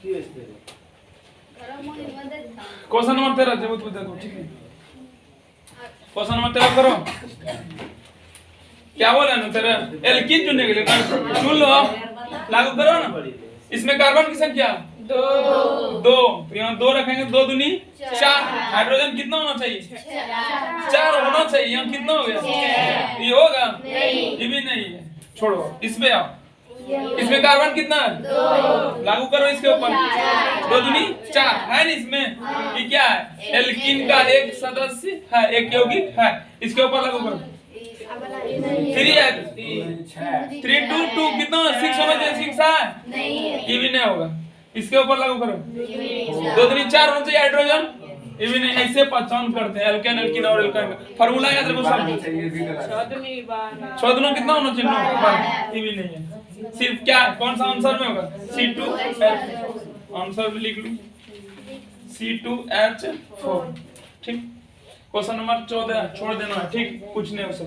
Question number 13 जब तू देखो ठीक है। क्वेश्चन नंबर 13 करो। क्या बोला ना तेरा एल्कीन चुनने के लिए चुन लो, लागू करो ना। इसमें कार्बन की संख्या 2 तो यहाँ 2 रखेंगे, 2 दूनी 4। हाइड्रोजन कितना होना चाहिए? 4 होना चाहिए। यहाँ कितना हो गया? ये होगा ये भी नहीं है, छोड़ो। इसमें आओ, इसमें कार्बन कितना है? 2। लागू करो इसके ऊपर, 2 दूनी 4 है ना। इसमें ये क्या है? एल्कीन का एक सदस्य है, एक यौगिक है। इसके ऊपर लागू करो। 3 है, 3 2 2 कितना? 6 होना चाहिए। 6 है ये भी नहीं होगा। इसके ऊपर लागू करो, 2 दूनी 4 होना चाहिए हाइड्रोजन, ये भी नहीं। ऐसे पहचान करते हैं एल्केन, एल्कीन और एल्काइन का फार्मूला याद रखो सब। 6 दूनी कितना होना चाहिए? 9। ये भी नहीं है। सिर्फ क्या कौन सा आंसर में होगा? C2H। आंसर भी लिख लूं, C2H4। ठीक। क्वेश्चन नंबर 14 छोड़ देना है, ठीक, कुछ नहीं उसे।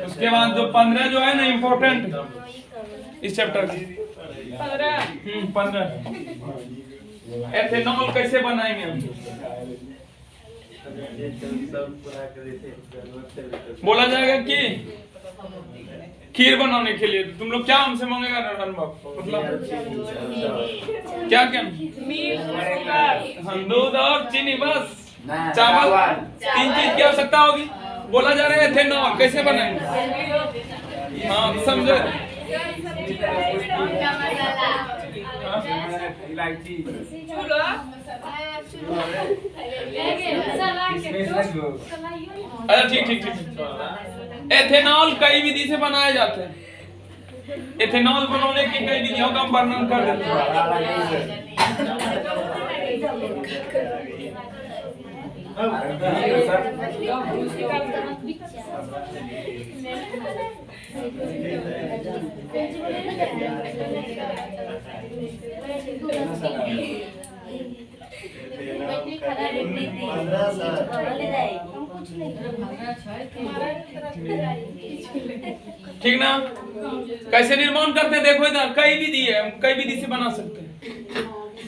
उसके बाद जो 15 जो है ना इम्पोर्टेंट इस चैप्टर की 15 एथेनॉल कैसे बनाएंगे हम? बोला जाएगा कि खीर बनाने के लिए तुम लोग क्या हमसे मांगेगा अनुभव? मतलब क्या क्या? दूध और चीनी, बस चावल, 3 चीज की आवश्यकता होगी। बोला जा रहा है एथेनॉल कैसे बनाएंगे? हाँ समझो। इलायची अच्छा ठीक ठीक ठीक। एथेनॉल कई विधि से बनाए जाते हैं। एथेनॉल बनाने की कई विधियों का हम वर्णन कर देते हैं। ठीक ना? कैसे निर्माण करते हैं देखो इधर, कई विधि है, हम कई विधि से बना सकते हैं।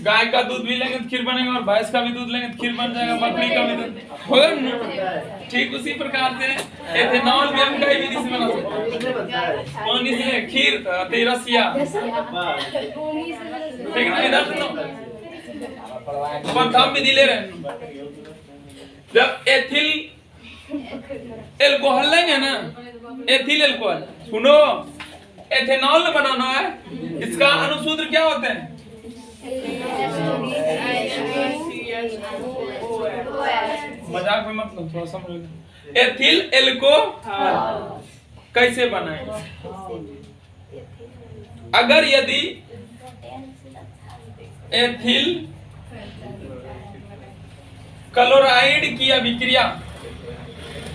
गाय का दूध भी लेंगे तो खीर बनेगा, और भैंस का भी दूध लेंगे तो खीर बन जाएगा, बकरी का भी दूध होगा ना। ठीक उसी प्रकार से एथेनॉल भी हम कई विधि से बना सकते हैं। पानी से खीर, रसिया, ठीक ना? इधर सुनो, प्रथम विधि ले रहे हैं। जब एथिल एल्कोहल लेंगे ना, एथिल एल्कोहल, सुनो, एथेनॉल बनाना है, इसका अनुसूत्र क्या होते हैं? मजाक में मतलब थोड़ा समझ। एथिल एल्कोहल कैसे बनाएंगे? अगर यदि एथिल क्लोराइड की अभिक्रिया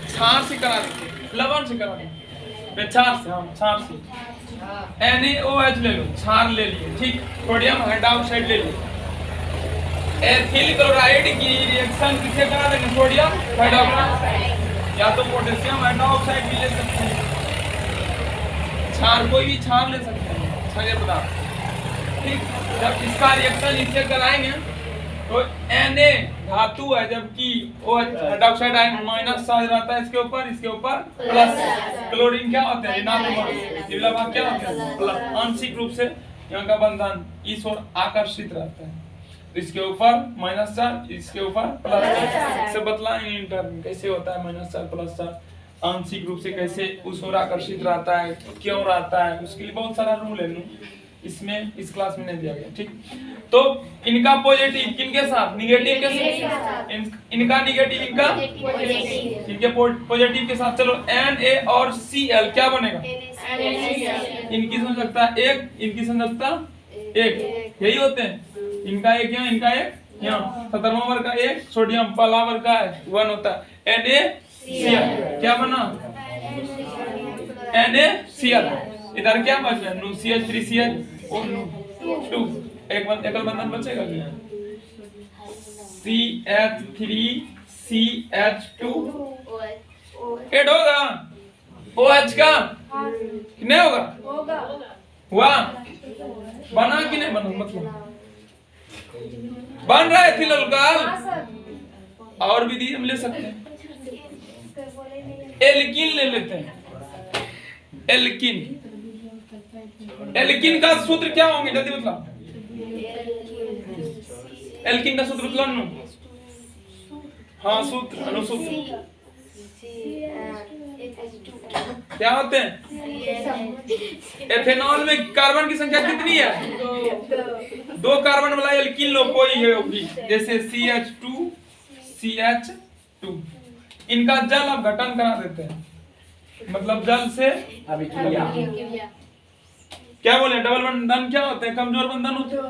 क्षार से करा देंगे, लवण से करा देंगे, क्षार से, हाँ क्षार से, NaOH ले लो, क्षार ले लिए, ठीक, सोडियम हाइड्रोक्साइड ले लिए। एथिल क्लोराइड की रिएक्शन किसे करा देंगे? सोडियम हाइड्रोक्साइड, या तो पोटेशियम हाइड्रोक्साइड भी ले सकते हैं, क्षार कोई भी क्षार ले सकते हैं, क्षारीय पदार्थ। ठीक, जब इसका रिएक्शन इससे कराएंगे तो Na धातु है, जबकि OH hydroxide ion minus charge रहता है इसके ऊपर, इसके ऊपर प्लस। क्लोरीन क्या होता है? ऋणात्मक। ये भाग क्या होता है? प्लस। आंशिक रूप से यहाँ का बंधन इस ओर आकर्षित रहता है, इसके ऊपर माइनस चार्ज, इसके ऊपर प्लस चार्ज। से बतलाएंगे इंटर में कैसे होता है माइनस चार्ज प्लस चार्ज, आंशिक रूप से कैसे उस ओर आकर्षित रहता है, क्यों रहता है, उसके लिए बहुत सारा रूल है, इसमें इस क्लास में नहीं दिया गया। ठीक, तो इनका पॉजिटिव किनके साथ, निगेटिव के साथ, इनका निगेटिव, इनका इनके पॉजिटिव के साथ। चलो Na और Cl क्या बनेगा? इनकी संयोजकता 1, इनकी संयोजकता 1, यही होते हैं। इनका एक यहाँ, इनका एक यहाँ, 17वां वर्ग का 1, सोडियम पहला वर्ग का 1 होता है। NaCl क्या बना? NaCl। इधर क्या बच गया? NuCl 3Cl और 2, एकल बंधन बचेगा क्या? CH3CH2 ऐड होगा OH का कि नहीं होगा? हुआ? बना कि नहीं बना? मतलब बन रहा है एथिल अल्कोहल। और भी हम ले सकते हैं, एल्कीन ले लेते हैं। एल्कीन, एल्कीन का सूत्र क्या होंगे जल्दी बताओ। एल्कीन का सूत्र बतलाओ नु। हाँ सूत्र, अनुसूत्र क्या होते हैं? एथेनॉल में कार्बन की संख्या कितनी है? 2 कार्बन वाला एल्कीन लो कोई है होगी, जैसे CH2 CH2। इनका जल आप घटन करा देते हैं, मतलब जल से अभिक्रिया। क्या बोले? डबल बंधन क्या होते हैं? कमजोर बंधन होते हैं,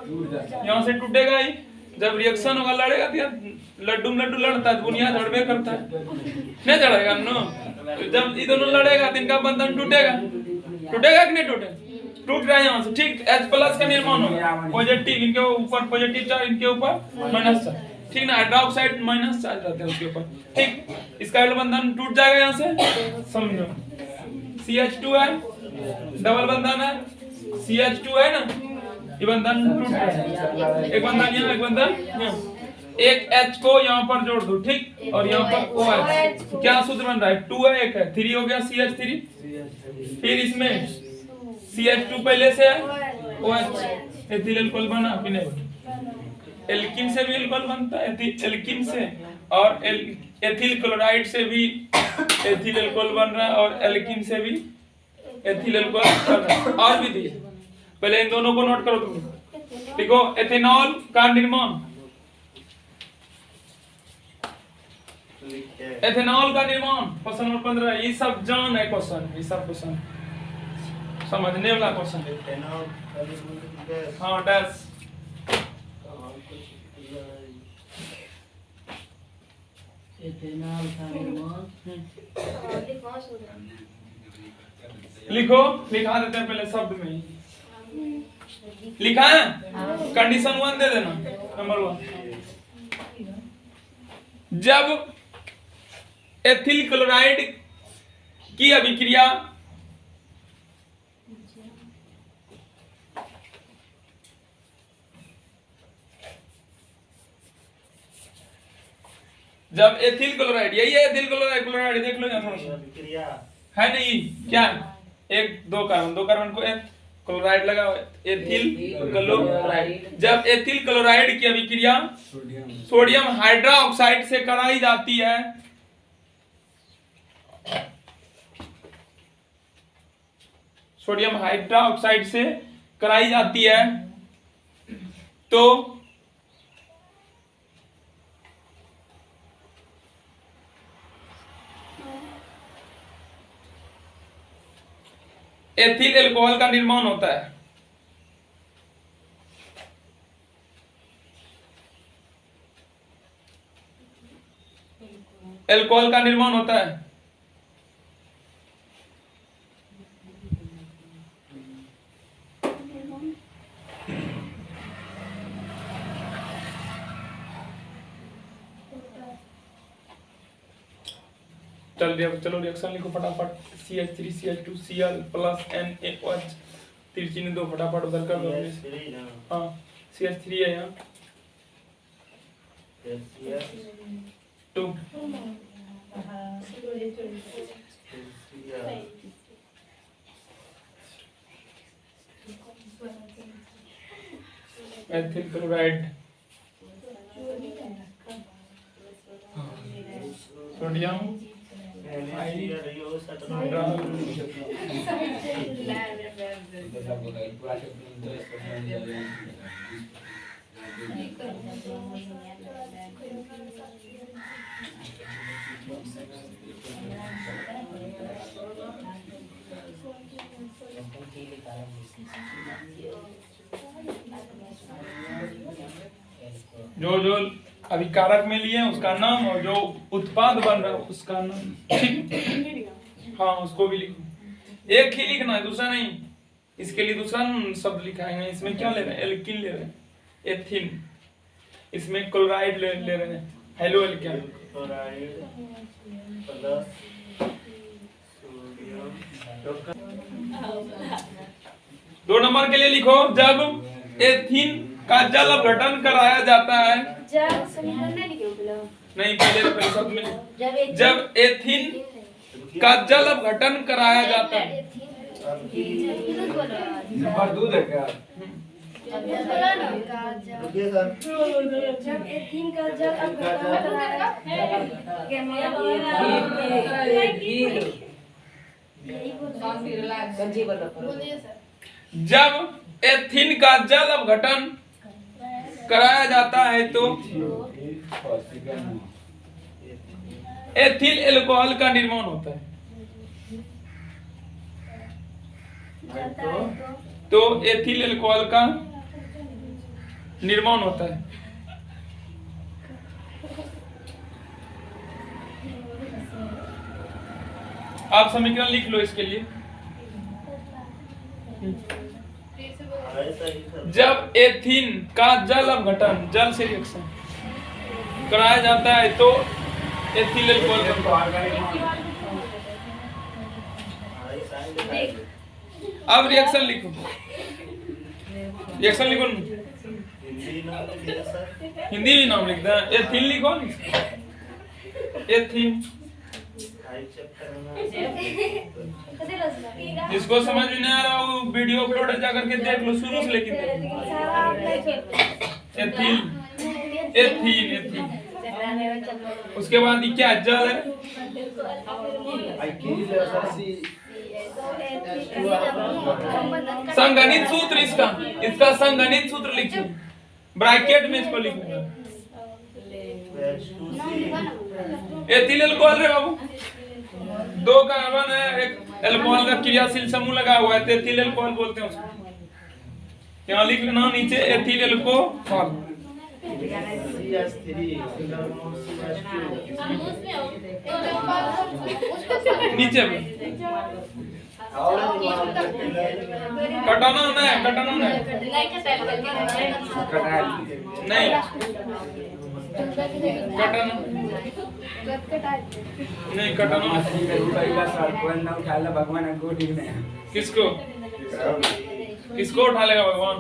यहाँ से टूटेगा ही। जब रिएक्शन होगा लड़ेगा तो लड्डू में लड्डू लड़ता है, बुनियाद झड़बे करता है, नहीं झड़ेगा नो। जब ये दोनों लड़ेगा तो इनका बंधन टूटेगा, टूटेगा कि नहीं टूटेगा? टूट रहा है यहाँ से, ठीक। H+ का निर्माण होगा, पॉजिटिव इनके ऊपर पॉजिटिव चार्ज, इनके ऊपर माइनस चार्ज, ठीक ना। हाइड्रोक्साइड माइनस चार्ज रहते हैं उसके ऊपर, ठीक। इसका बंधन टूट जाएगा यहाँ से, समझो। CH2 है, डबल बंधन है, CH2 है ना, ये बंधन टूट रहा है। एक बंधन यहाँ, एक बंधन यहाँ, एक H को यहाँ पर जोड़ दो, ठीक। और यहाँ पर OH, क्या सूत्र बन रहा है? 2 है, 1 है, 3 हो गया CH3। फिर इसमें CH2 पहले से है, OH, एथिल अल्कोहल बना कि नहीं बना? एल्कीन से भी अल्कोहल बनता है, एल्कीन से, और एथिल क्लोराइड से भी एथिल अल्कोहल बन रहा है, और एल्कीन से भी एथिल अल्कोहल बन रहा है। और भी दिए, पहले इन दोनों को नोट करो तुम। देखो एथेनॉल का निर्माण, एथेनॉल का निर्माण क्वेश्चन नंबर 15। ये सब जान है क्वेश्चन, ये सब क्वेश्चन समझने वाला क्वेश्चन है। हाँ डैश एथेनॉल का निर्माण लिखो, लिखा देते हैं पहले शब्द में ही। लिखा है? कंडीशन 1 दे देना, नंबर 1। जब एथिल क्लोराइड की अभिक्रिया जब एथिल क्लोराइड, यही है एथिल क्लोराइड, क्लोराइड देख लो यहाँ थोड़ा सा है नहीं, क्या एक दो कार्बन को क्लोराइड लगा, एथिल क्लोराइड। जब एथिल क्लोराइड की अभिक्रिया सोडियम हाइड्रोक्साइड से कराई जाती है, सोडियम हाइड्रोक्साइड से कराई जाती है, तो एथिल अल्कोहल का निर्माण होता है। अल्कोहल का निर्माण होता है। चलो रिएक्शन लिखो फटाफट। CH3 CH2 Cl plus NaOH, तिरछी ने 2 फटाफट उधर कर दो। हाँ CH3 है यहाँ, 2 एथिल क्लोराइड, सोडियम जो जो अभी कारक में लिए उसका नाम और जो उत्पाद बन रहा है उसका नाम, ठीक। हाँ उसको भी लिखो, एक ही लिखना है दूसरा नहीं। इसके लिए दूसरा शब्द लिखा है। इसमें क्या ले रहे हैं? एल्कीन ले रहे हैं, एथिन। इसमें क्लोराइड ले रहे हैं, हेलो एल्केन। दो नंबर के लिए लिखो, जब एथीन का जल अपघटन कराया जाता है। नहीं, पहले शब्द में जब एथीन का जल अपघटन कराया जाता है। दूध है क्या? जब एथीन का जल अपघटन कराया जब एथीन का जल अपघटन कराया जाता है तो एथिल एल्कोहल का निर्माण होता है। तो एथिल एल्कोहल का निर्माण होता है। आप समीकरण लिख लो इसके लिए। जब एथीन का जल अपघटन, जल से रिएक्शन कराया जाता है तो एथिल एल्कोहल अब रिएक्शन लिखो, रिएक्शन लिखो। हिंदी भी नाम लिखता है, एथिल लिखो। एथिल जिसको समझ में नहीं आ रहा वो वीडियो अपलोड है, जाकर के देख लो, शुरू से लेके एथिल एथिल एथिल। उसके बाद ये क्या जल है? संगणित सूत्र इसका संगणित सूत्र लिखिए, ब्रैकेट में इसको लिखूंगा। एथिल एल्कोहल रे बाबू, दो कार्बन है, एक एल्कोहल का क्रियाशील समूह लगा हुआ है, तो एथिल एल्कोहल बोलते हैं उसको। यहाँ लिख लेना नीचे एथिल एल्कोहल। नीचे में कटाना नहीं, कटाना नहीं, नहीं कटाना नहीं, कटाना भगवान किसको किसको उठा लेगा भगवान?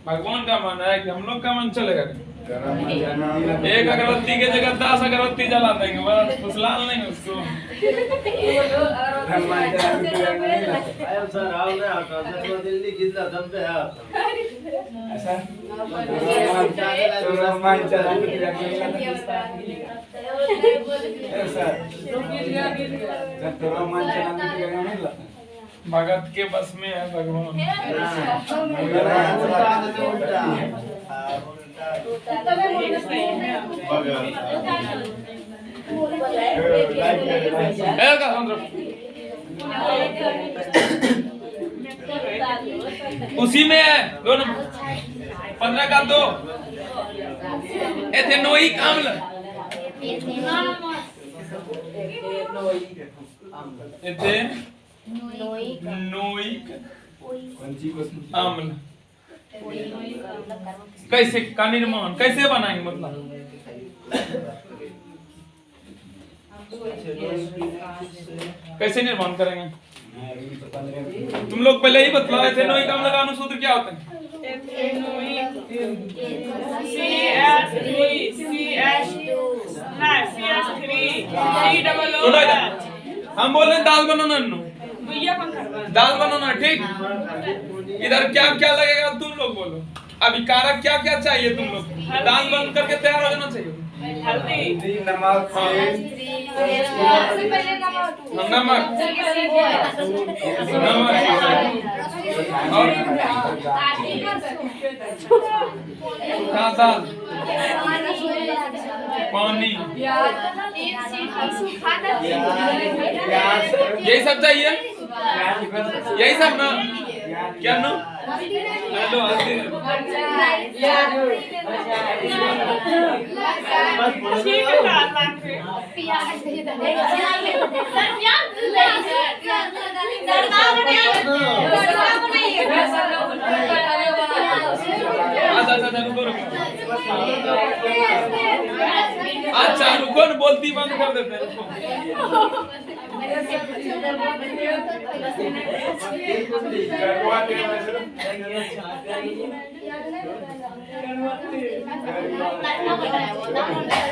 भगवान का मन है कि हम लोग का मन चलेगा? एक अगरबत्ती के जगह 10 अगरबत्ती जला देंगे, बस फुसलाल नहीं उसको। भगत के बस में है भगवान। उसी में है 2 नंबर 15 का 2 एथेनोइक अम्ल। एथेनोइक अम्ल कैसे का निर्माण कैसे बनाएंगे? मतलब कैसे निर्माण करेंगे? तुम लोग पहले ही बतलाओ एथेनोइक अम्ल का अनुसूत्र क्या होता है? हम बोल रहे हैं दाल बनाना, दाल बनाना, ठीक। इधर क्या क्या लगेगा तुम लोग बोलो। अभी कारक क्या क्या चाहिए तुम लोग? दाल बन करके तैयार हो जाना चाहिए। हल्दी, नमक, नमक और दाल, पानी, यही सब चाहिए, यही सब ना? क्या नो? हेलो अच्छा रुको, बोलती बंद कर देते हैं।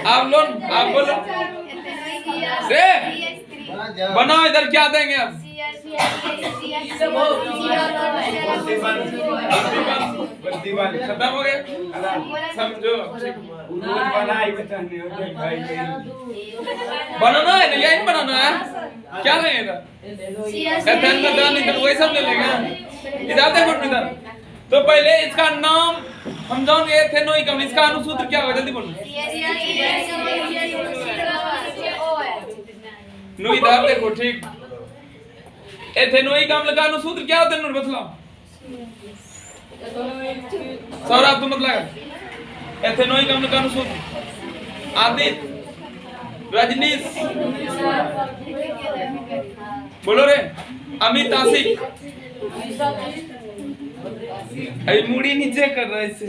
आप लोग आप बोलो रे बनाओ इधर क्या देंगे आप खत्म हो गया समझो बनाना है ना यही बनाना है क्या लेंगे इधर वही सब ले लेंगे इधर देखो इधर तो पहले इसका नाम हम जानेंगे एथेनोइकम इसका अनुसूत्र क्या होगा जल्दी बोलो नु इधर देखो ठीक एथेनोइक अम्ल का अनुसूत्र क्या होता है नु बतलाओ सौरभ तुम बतलाओ एथेनोइक अम्ल का अनुसूत्र आदित्य रजनीश बोलो रे अमित आशिक अरे मुड़ी नीचे कर रहा है इससे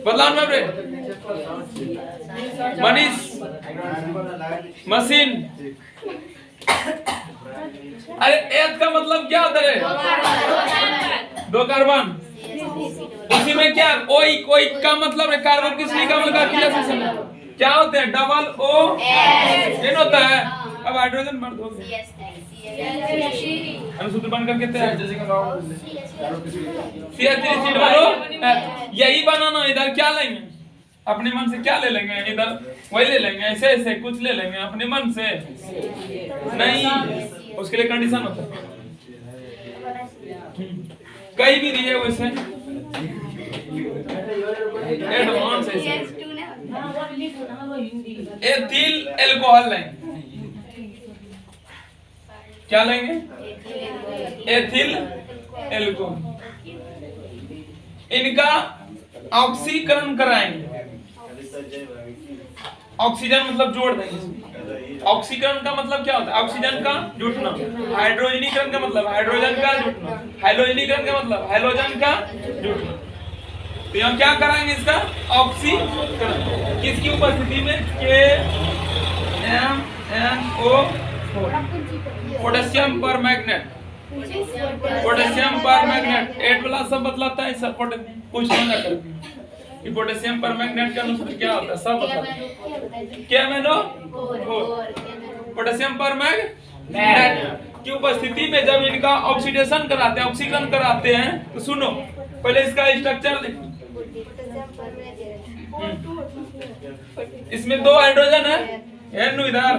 बदलाव में रे मनीष मशीन अरे एथ का मतलब क्या होता है दो कार्बन उसी में क्या ओई कोई का मतलब है कार्बन किस निगम का किया क्या होते हैं डबल ओ एन होता है अब हाइड्रोजन मर दो अनुसूत्र बन करके CH3 बोलो यही बनाना इधर क्या लेंगे अपने मन से क्या ले लेंगे इधर वही ले लेंगे ऐसे ऐसे कुछ ले लेंगे अपने मन से नहीं उसके लिए कंडीशन होता है कहीं भी दिए वैसे एडवांस ऐसे एथिल अल्कोहल लेंगे क्या लेंगे एथिल अल्कोहल इनका ऑक्सीकरण कराएंगे ऑक्सीजन मतलब जोड़ देंगे ऑक्सीकरण का मतलब क्या होता है ऑक्सीजन का जुटना हाइड्रोजनीकरण का मतलब हाइड्रोजन का जुटना हाइलोजनीकरण का मतलब हाइड्रोजन का जुटना तो यहाँ क्या कराएंगे इसका ऑक्सीकरण किसकी उपस्थिति में KMnO4 पोटेशियम पर मैग्नेट 8 वाला सब बतलाता है सब कुछ ना कर कि पोटेशियम पर मैग्नेट का अनुसूत्र क्या होता है सब बताता है क्या मैनो पोटेशियम पर मैग्नेट की उपस्थिति में जब इनका ऑक्सीडेशन कराते हैं ऑक्सीकरण कराते हैं तो सुनो पहले इसका स्ट्रक्चर देखो इसमें 2 हाइड्रोजन है इधर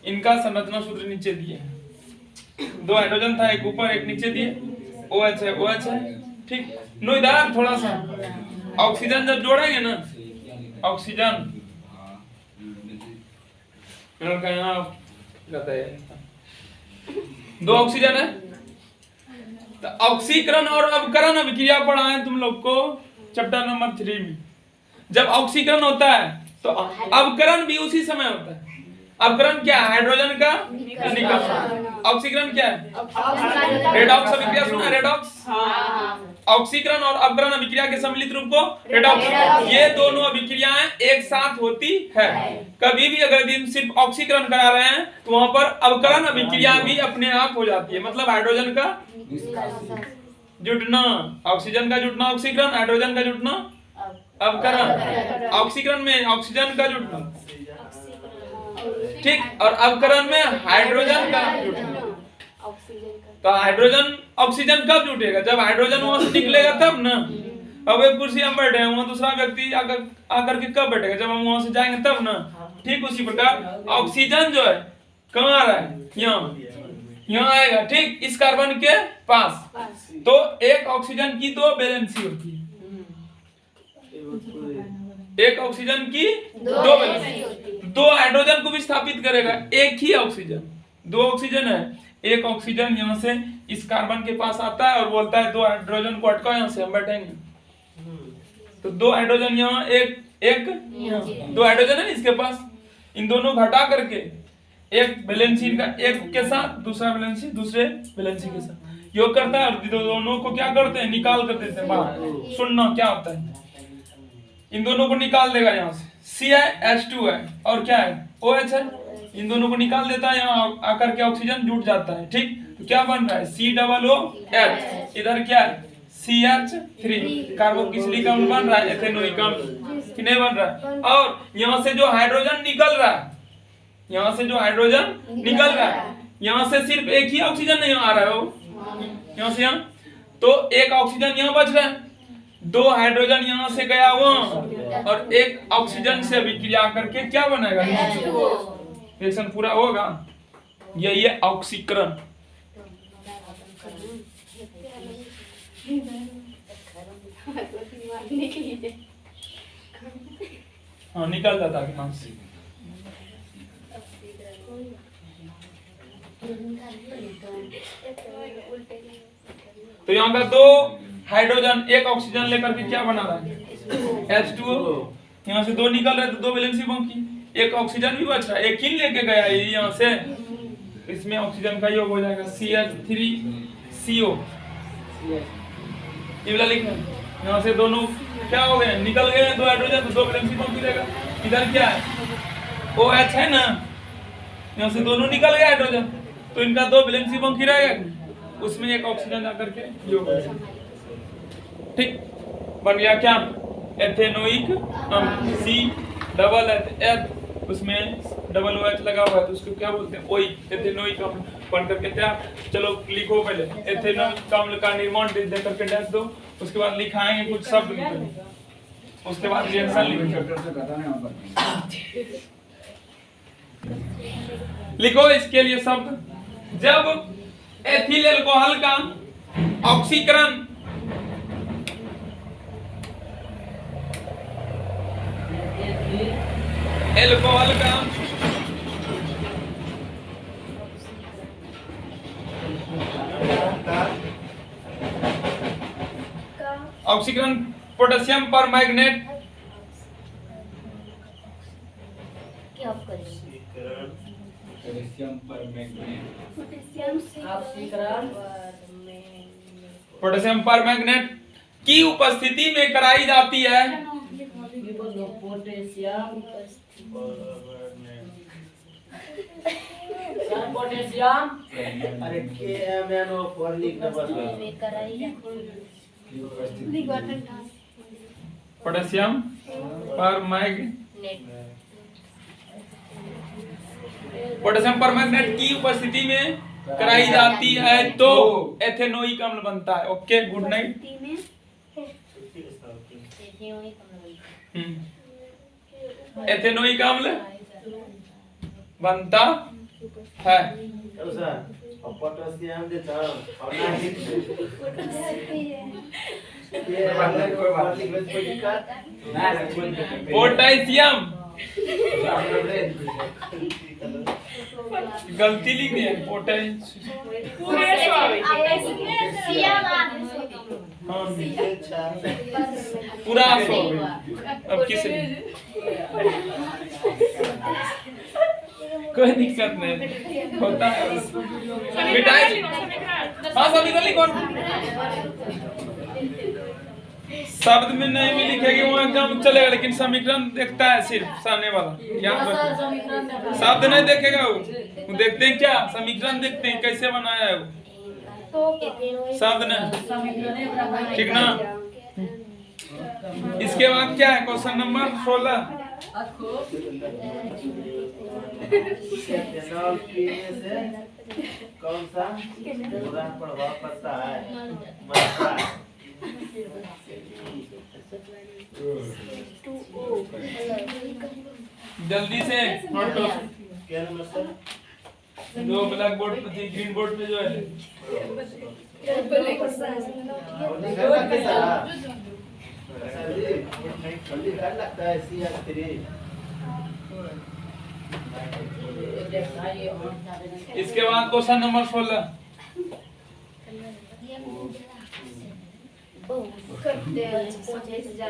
इनका संरचना सूत्र नीचे दिए 2 हाइड्रोजन था एक ऊपर एक नीचे दिए OH है OH है ठीक नो इधर थोड़ा सा ऑक्सीजन जब जोड़ेंगे ना ऑक्सीजन यहाँ रहता है 2 ऑक्सीजन है तो ऑक्सीकरण और अवकरण अभिक्रिया पढ़ा है तुम लोग को चैप्टर नंबर 3 में जब ऑक्सीकरण होता है तो अवकरण भी उसी समय होता है अवकरण क्या है हाइड्रोजन का निकल ऑक्सीकरण क्या है रेडॉक्स अभिक्रिया सुना रेडॉक्स ऑक्सीकरण और अवकरण अभिक्रिया के सम्मिलित रूप को रेडॉक्स ये दोनों अभिक्रियाएं एक साथ होती है कभी भी अगर दिन सिर्फ ऑक्सीकरण करा रहे हैं तो वहां पर अवकरण अभिक्रिया भी अपने आप हो जाती है मतलब हाइड्रोजन का जुटना ऑक्सीजन का जुटना ऑक्सीकरण हाइड्रोजन का जुटना अवकरण ऑक्सीकरण में ऑक्सीजन का जुटना ठीक और अवकरण में हाइड्रोजन का जुटना तो हाइड्रोजन ऑक्सीजन कब जुटेगा जब हाइड्रोजन वहां से निकलेगा तब ना अब एक कुर्सी हम बैठे हैं वहां दूसरा व्यक्ति आकर के कब बैठेगा जब हम वहां से जाएंगे तब ना ठीक उसी प्रकार ऑक्सीजन जो है कहाँ आ रहा है यहाँ आएगा ठीक इस कार्बन के पास तो एक ऑक्सीजन की 2 वैलेंसी होती है एक ऑक्सीजन की 2 वैलेंसी 2 हाइड्रोजन को भी स्थापित करेगा एक ही ऑक्सीजन 2 ऑक्सीजन है एक ऑक्सीजन यहाँ से इस कार्बन के पास आता है और बोलता है 2 हाइड्रोजन को अटकाओ यहाँ से हम बैठेंगे तो 2 हाइड्रोजन यहाँ एक 2 हाइड्रोजन है इसके पास इन दोनों घटा करके एक वैलेंसी का एक के साथ दूसरा वैलेंसी दूसरे वैलेंसी के साथ योग करता है और दोनों को क्या करते हैं निकाल कर देते हैं बाहर सुनना क्या होता है इन दोनों को निकाल देगा यहाँ से CH2 है और क्या है OH है, इन दोनों को निकाल देता है, यहाँ आकर के ऑक्सीजन जुट जाता है। ठीक, तो क्या बन रहा है COOH, इधर क्या है CH3, कार्बोक्सिलिक अम्ल बन रहा है, एथेनोइक अम्ल कि नहीं बन रहा है। और यहाँ से जो हाइड्रोजन निकल रहा है, यहाँ से जो हाइड्रोजन निकल रहा है, यहाँ से सिर्फ एक ही ऑक्सीजन नहीं आ रहा है वो, यहाँ से यहाँ, तो एक ऑक्सीजन यहाँ बच रहा है, 2 हाइड्रोजन यहाँ से गया वहाँ, और एक ऑक्सीजन से विक्रिया करके क्या बनेगा, रिएक्शन पूरा होगा। यही है ऑक्सीकरण। हाँ, निकल जाता है दिमाग से। तो यहाँ का 2 हाइड्रोजन एक ऑक्सीजन लेकर के क्या बना रहा है H2O, यहाँ से 2 निकल रहे तो 2 वैलेंसी बाकी, एक ऑक्सीजन भी बच रहा है, एक ही लेके गया है यहाँ से, इसमें ऑक्सीजन का योग हो जाएगा CH3CO, ये वाला लिखना। यहाँ से दोनों क्या हो गए, निकल गए 2 हाइड्रोजन, तो 2 वैलेंसी बाकी रहेगा। इधर क्या है OH है ना, यहाँ से दोनों निकल गए हाइड्रोजन, तो इनका 2 वैलेंसी बाकी रहेगा, उसमें एक ऑक्सीजन आकर के योग हो जाएगा। ठीक, बन गया क्या एथेनोइक अम्ल, COOH, उसमें OH लगा हुआ है तो उसको क्या बोलते हैं ओई, एथेनोइक अम्ल बन करके क्या। चलो लिखो पहले एथेनोइक अम्ल का निर्माण दे करके डैश दो, उसके बाद लिखाएंगे कुछ शब्द लिखेंगे, उसके बाद रिएक्शन लिखो। इसके लिए शब्द, जब एथिल अल्कोहल का ऑक्सीकरण अल्कोहल का ऑक्सीकरण पोटेशियम पर मैग्नेट पोटेशियम पर मैग्नेट की उपस्थिति में कराई जाती है। पोटेशियम अरे KMNO4 लिखना बस। पोटेशियम पर पोटेशियम परमैंगनेट की उपस्थिति में कराई जाती है तो एथेनोइक अम्ल बनता है। Okay, good night. एथेनोइक अम्ल बनता है। पोटेशियम देता और ना ही पोटेशियम गलती लिख दिया, पूरा अब किस कोई दिक्कत नहीं होता है, मिटाई। हाँ, समीकरण लिखो। शब्द में नहीं भी लिखेगी वो एग्जाम चलेगा, लेकिन समीकरण देखता है सिर्फ सामने वाला, शब्द नहीं देखेगा वो देखते हैं क्या, समीकरण देखते हैं कैसे बनाया है वो, शब्द नहीं। ठीक ना। इसके बाद क्या है, क्वेश्चन नंबर 16। एथेनॉल पीने से कौन सा बुरा प्रभाव पड़ता है? जल्दी से नोट करो। क्या नंबर सर? जो ब्लैक बोर्ड पे, ग्रीन बोर्ड पे जो है लगता है CH3। इसके बाद क्वेश्चन नंबर 16।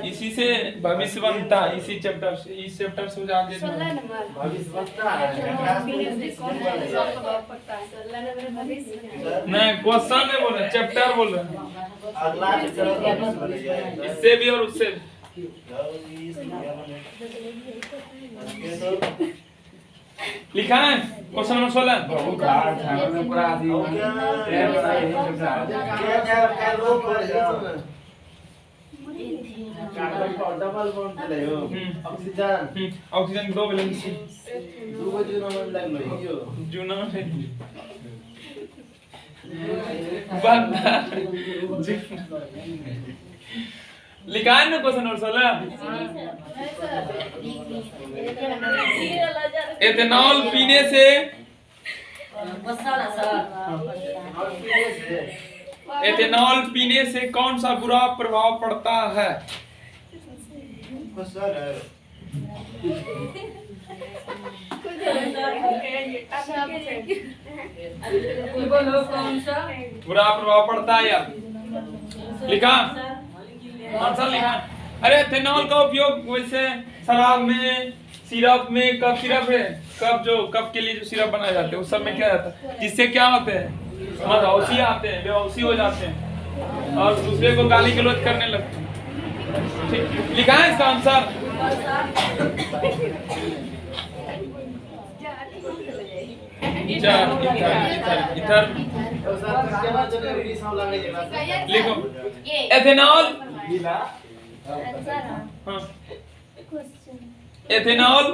इसी से भविष्य बनता है, इसी चैप्टर से, इस चैप्टर से आगे भविष्य बनता है। नहीं, क्वेश्चन नहीं बोल रहे, चैप्टर बोल रहे हैं। अगला चैप्टर इससे भी और उससे भी। लिखा है क्वेश्चन नंबर 16 बहुत हार्ड था मैंने पूरा आदि तैयार बना यही सब क्या रोक कर कार्बन का डबल बॉन्ड ले हो ऑक्सीजन ऑक्सीजन दो वैलेंस दो जो नंबर लग लो जूना में बात लिखा है ना क्वेश्चन नंबर 16 एथेनॉल पीने से एथेनॉल पीने से कौन सा बुरा प्रभाव पड़ता है? बुरा प्रभाव पड़ता है यार। लिखा आंसर लिखा। अरे एथेनॉल का उपयोग वैसे शराब में, सिरप में, कप सिरप है, कप जो कप के लिए जो सिरप बनाए जाते हैं उस सब में क्या जाता है, जिससे क्या होते हैं, मदहोशी आते हैं, बेहोशी हो जाते हैं और दूसरे को गाली गलौज करने लगते हैं। ठीक, लिखा है इसका आंसर। इधर लिखो एथेनॉल। हाँ एथेनॉल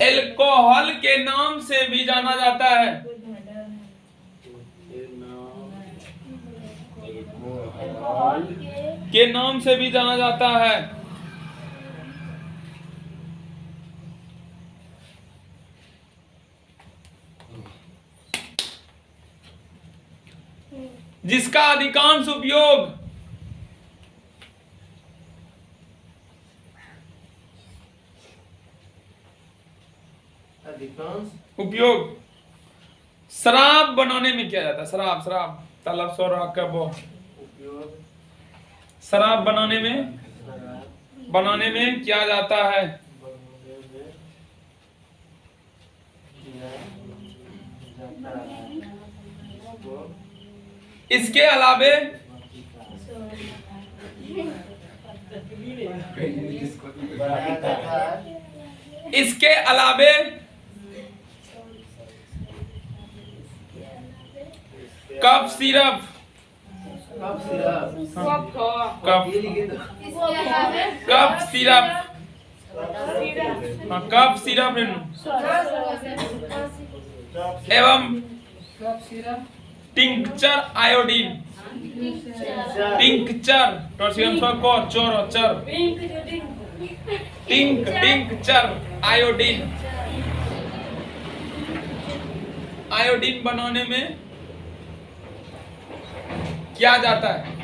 अल्कोहल के नाम से भी जाना जाता है। के नाम से भी जाना जाता है। जिसका अधिकांश उपयोग शराब बनाने में किया जाता है। शराब तलब सोरा कब शराब बनाने में किया जाता है। इसके अलावे कफ सिरप एवं टिंक्चर आयोडीन टिंक्चर आयोडीन बनाने में क्या जाता है।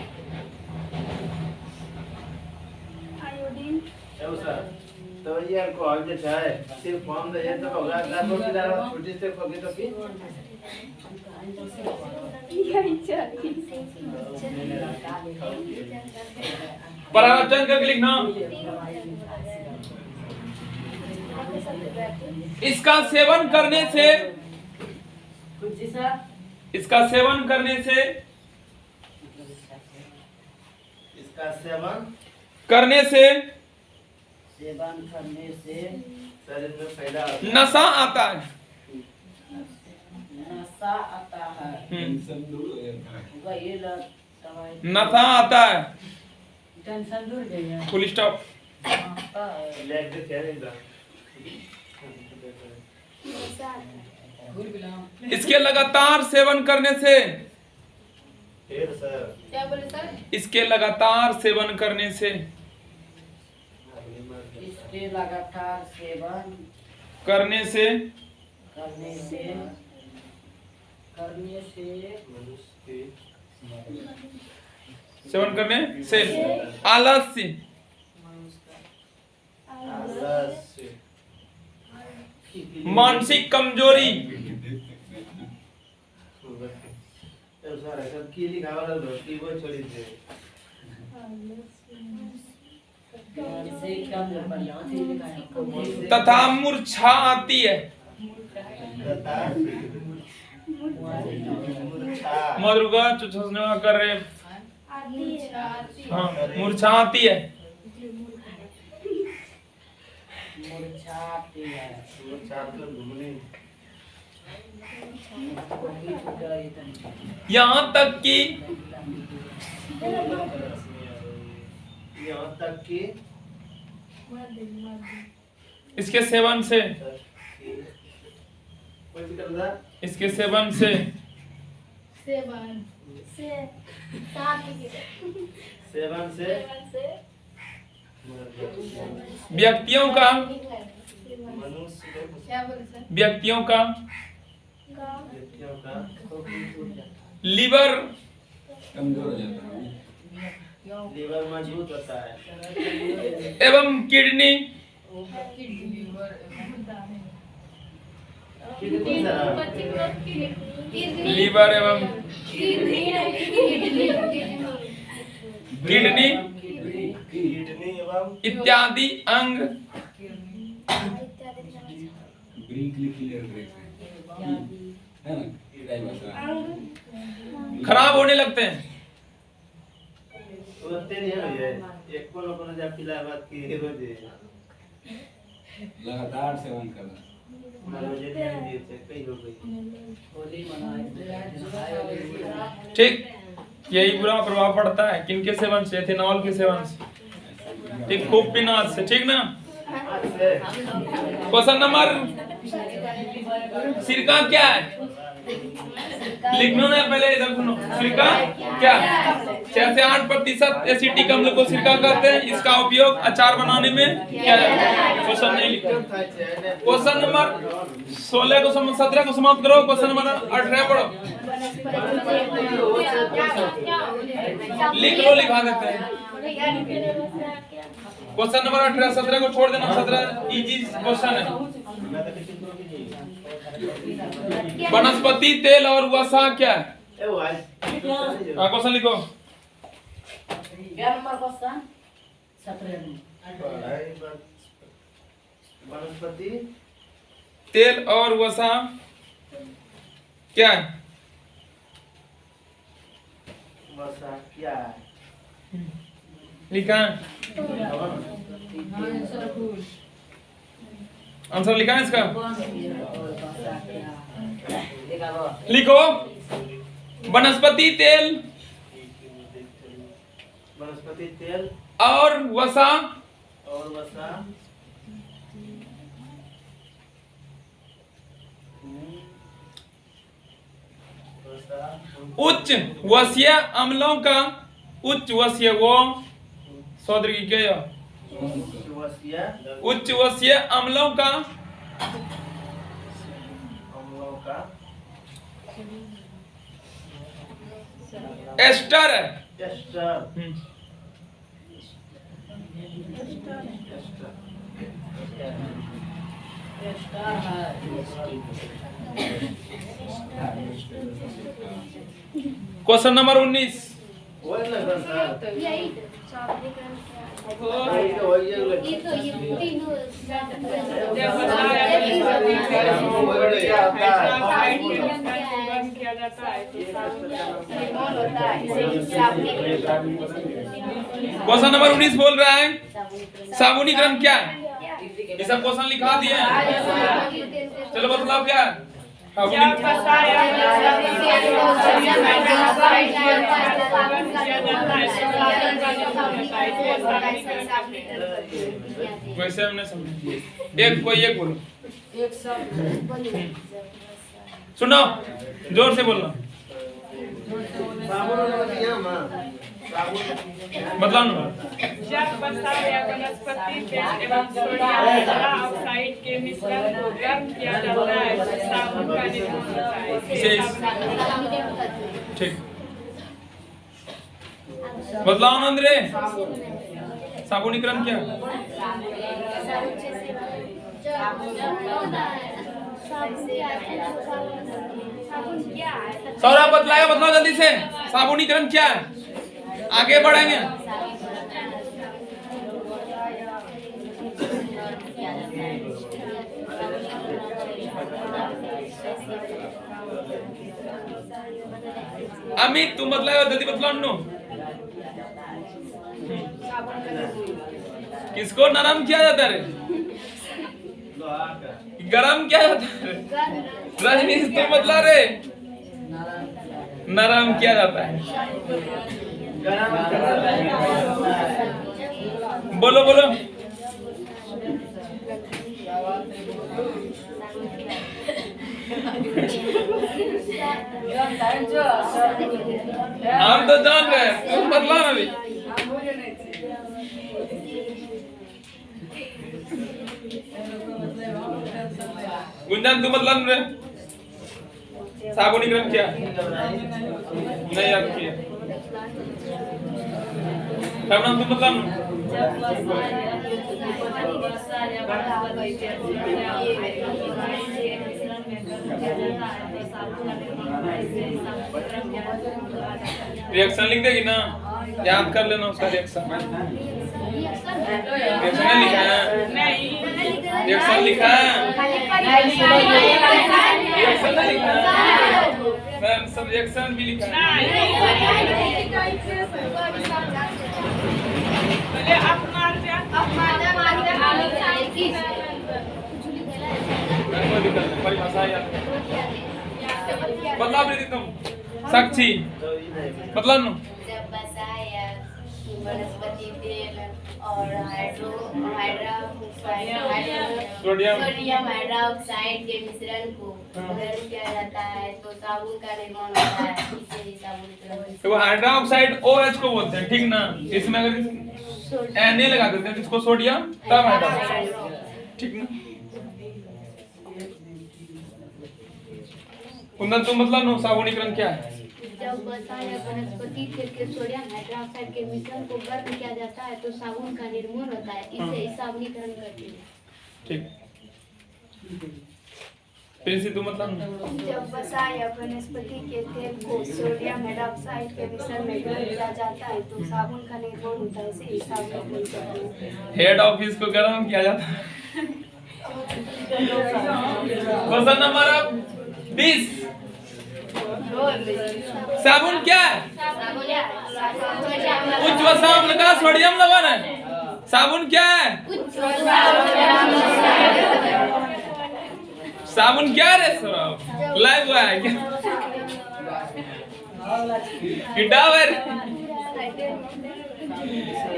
तो ये अल्कोहल जो है सिर्फ फॉर्म दे तो होगा दांतों की तरह छोटी से खोगे तो फिर परावर्तन करके लिखना। इसका सेवन करने से शरीर में पैदा नशा आता है। नशा आता है। Full stop. इसके लगातार सेवन करने से इसके लगातार सेवन करने से आलस्य मानसिक कमजोरी तथा मूर्छा आती है। मधुगा कर रहे हाँ मूर्छा आती है। मुरझाती है मुरझाते घूमने यहाँ तक कि यहाँ तक कि इसके सेवन से कोई भी करना इसके सेवन से सेवन से सात सेवन से व्यक्तियों का मनुष्य क्या बोले सर व्यक्तियों का व्यक्तियों का लीवर कमजोर हो जाता है। लीवर मजबूत होता है एवं किडनी लीवर एवं किडनी किडनी एवं इत्यादि अंग ग्रीक क्लियर ग्रीक है ना ये भाषा खराब होने लगते हैं। तुरंत नहीं है ये एक को जा पिला बात की रोज लगातार सेवन करना रोज ध्यान दिए थे कई हो गई होली मनाए ठीक, यही बुरा प्रभाव पड़ता है किनके सेवन से, एथेनॉल के सेवन से। ठीक, खूब पीना से, ठीक ना। आज से क्वेश्चन नंबर सिरका क्या है, लिखना है पहले, इधर सुनो। सिरका क्या, 6 से 8% एसिटिक अम्ल को सिरका कहते हैं। इसका उपयोग अचार बनाने में किया जाता है। क्वेश्चन नहीं लिखा। क्वेश्चन नंबर 16 को 17 को समाप्त करो। क्वेश्चन नंबर 18 पढ़ो, लिख लो, लिखा देते हैं। क्वेश्चन नंबर 18 17 को छोड़ देना, 17 इजी क्वेश्चन है। वनस्पति तेल और वसा क्या है? ए वो आज क्वेश्चन लिखो। क्या नंबर क्वेश्चन 17 में वनस्पति तेल और वसा क्या है? वसा क्या है? लिखा है, आंसर लिखा है इसका, लिखो। वनस्पति तेल वनस्पति तेल और वसा और वसा उच्च वसीय अम्लों का, उच्च वसीय वो सौदर की क्या है? वसिया उच्च वसीय अम्लों का अम्लों का एस्टर है। एस्टर क्वेश्चन नंबर 19, वही लग रहा था यही शाब्दिक ग्रंथ क्या है? वही तो वही लग ये तो ये तीनों क्वेश्चन नंबर 19 बोल रहा है साबुनीकरण क्या है? ये सब क्वेश्चन लिखा दिए हैं, चलो बतलाओ क्या है? वैसे हमने समझा, एक कोई एक बोलो, एक सब सुनो जोर से बोलना, साबुन वाला दिया मां साबुन बतलाओ ना। जब वसा या वनस्पति तेल एवं सोडियम ऑक्साइड के मिश्रण को गर्म किया जाता है तो साबुन का निर्माण होता है। विशेष ठीक, बतलाओ ना अंदर, साबुनीकरण क्या? सौरभ बतलाएगा, बतलाओ जल्दी से, साबुनीकरण क्या है? आगे बढ़ेंगे। अमित तुम बतलाओ, जल्दी बतलाओ नो। किसको नरम किया जाता है? गरम क्या जाता है? रजनीश तुम बतला रे। नरम क्या जाता है? बोलो बोलो। हम तो जान रहे हैं, तुम बतला ना भी। गुंजन तुम बतला ना रे। साबुनीकरण क्या? नहीं याद किया। शबनम तुम बतला ना। रिएक्शन लिख देगी ना, याद कर लेना उसका रिएक्शन। रिएक्शन लिखा है? रिएक्शन लिखा है? रिएक्शन नहीं लिखा है? मैम सब रिएक्शन भी लिखा है। परिभाषा याद बदलाव नहीं तुम साक्षी मतलब नो जब रसायन वनस्पति तेल और सोडियम हाइड्रोक्साइड के मिश्रण को गर्म किया जाता है तो साबुन का निर्माण होता है। इससे ही साबुन तो हाइड्रोक्साइड OH को बोलते हैं, ठीक ना। इसमें अगर Na लगा देते हैं इसको सोडियम तब हाइड्रोक्साइड, ठीक ना। कुंदन तुम मतलब नो साबुनीकरण क्या है? जब वसा या वनस्पति तेल के सोडियम हाइड्रोक्साइड के मिश्रण को गर्म किया जाता है तो साबुन का निर्माण होता है। इससे साबुनीकरण करते हैं, ठीक। प्रिंसी तुम मतलब जब वसा या वनस्पति के तेल को सोडियम हाइड्रोक्साइड के मिश्रण में गर्म किया जाता है तो साबुन का निर्माण होता है। इसे साबुनीकरण करते हैं। हेड ऑफिस को गर्म किया जाता है। क्वेश्चन नंबर 20 साबुन क्या है? उच्च वसा अम्ल का सोडियम लवण है। साबुन क्या है? साबुन क्या रे सर? लाइव हुआ है क्या? किटावर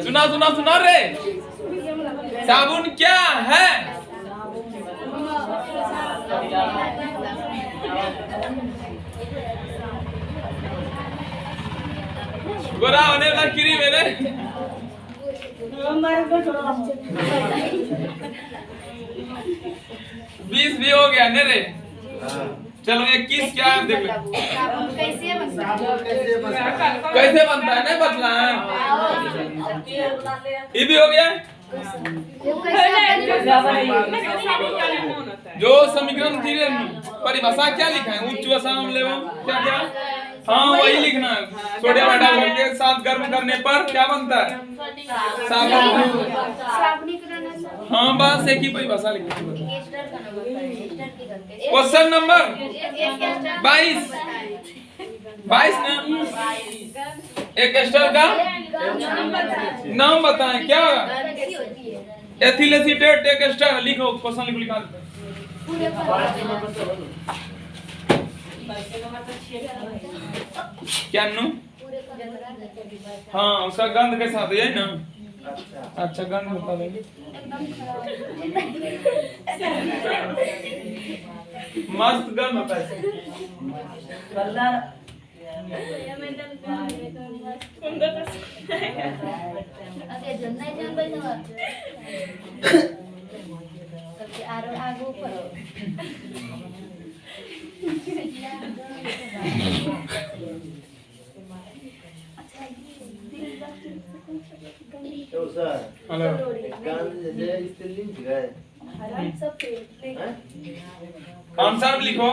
सुना सुना सुना रे। साबुन क्या है? गोरा होने वाला किरी मेरे 20 भी हो गया ने रे। चलो 21 क्या है देख ले। कैसे बनता है नहीं बतला है। ये भी हो गया। जो समीकरण धीरे परिभाषा क्या लिखा है? उच्च वसा अम्ल क्या क्या? हाँ वही लिखना है। सोडियम हाइड्रोक्साइड के साथ गर्म करने पर क्या बनता है? साबुनीकरण। हाँ बस एक ही परिभाषा लिखी। क्वेश्चन नंबर 22 ना। एक एस्टर का नाम बताएं क्या होगा? एथिल एसीटेट एक एस्टर लिखो। क्वेश्चन लिखो लिखा क्या नु? हाँ उसका गंध के साथ है ना। अच्छा गंध बता देंगे। मस्त गंध होता है। तो सर हेलो गांध जैसे स्पेलिंग है आंसर लिखो।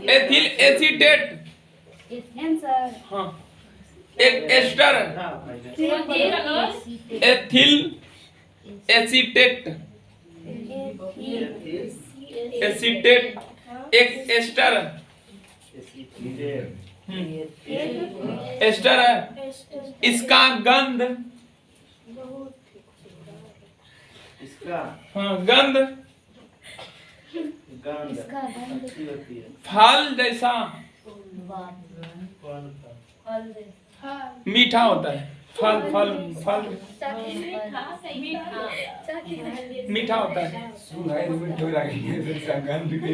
एथिल एसीटेट हाँ एक एस्टर एथिल एसीटेट एसीटेट एक एस्टर एस्टर है। इसका गंध, इसका हाँ गंध गंध अच्छी होती है। फल जैसा कौन सा? मीठा होता है। फल फल फल मीठा होता है। सुनाई में ठोरा गई है फिर गंध के